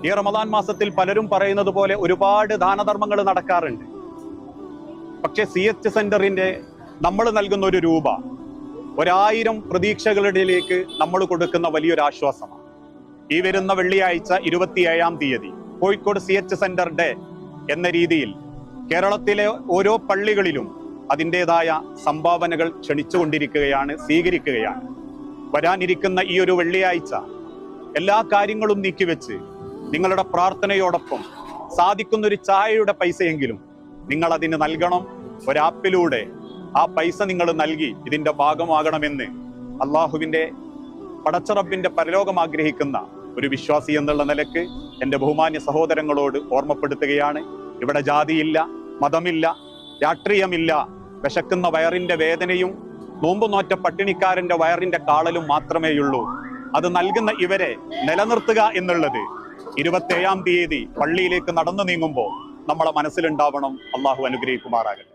ഈ റമദാൻ മാസത്തിൽ പലരും പറയുന്നത് പോലെ ഒരുപാട് ദാനധർമ്മങ്ങൾ നടക്കാറുണ്ട്. പക്ഷെ CH സെന്ററിന്റെ നമ്മൾ നൽകുന്ന ഒരു രൂപ 1000 പ്രതീക്ഷകളിലേക്ക് നമ്മൾ കൊടുക്കുന്ന വലിയൊരു ആശ്വാസമാണ്. ഈ വരുന്ന വെള്ളിയാഴ്ച 27-ാം തീയതി കോഴിക്കോട് CH സെന്റർ ഡേ എന്ന രീതിയിൽ കേരളത്തിലെ ഓരോ പള്ളികളിലും അതിൻ്റെതായ സംഭാവനകൾ ക്ഷണിച്ചുകൊണ്ടിരിക്കുകയാണ്, സ്വീകരിക്കുകയാണ്. വരാനിരിക്കുന്ന ഈ ഒരു വെള്ളിയാഴ്ച എല്ലാ കാര്യങ്ങളും നീക്കിവെച്ച് നിങ്ങളുടെ പ്രാർത്ഥനയോടൊപ്പം സാധിക്കുന്നൊരു ചായയുടെ പൈസയെങ്കിലും നിങ്ങൾ അതിന് നൽകണം. ഒരാപ്പിലൂടെ ആ പൈസ നിങ്ങൾ നൽകി ഇതിന്റെ ഭാഗമാകണമെന്ന് അള്ളാഹുവിന്റെ പടച്ചറബിന്റെ പരലോകം ആഗ്രഹിക്കുന്ന ഒരു വിശ്വാസി എന്നുള്ള നിലക്ക് എൻ്റെ ബഹുമാന്യ സഹോദരങ്ങളോട് ഓർമ്മപ്പെടുത്തുകയാണ്. ഇവിടെ ജാതിയില്ല, മതമില്ല, രാഷ്ട്രീയമില്ല. വിശക്കുന്ന വയറിന്റെ വേദനയും നോമ്പ് നോറ്റ പട്ടിണിക്കാരന്റെ വയറിന്റെ കാളലും മാത്രമേയുള്ളൂ. അത് നൽകുന്ന ഇവരെ നിലനിർത്തുക എന്നുള്ളത് 27-ാം തീയതി പള്ളിയിലേക്ക് നടന്നു നീങ്ങുമ്പോൾ നമ്മളെ മനസ്സിലുണ്ടാവണം. അള്ളാഹു അനുഗ്രഹിക്കുമാറാകട്ടെ.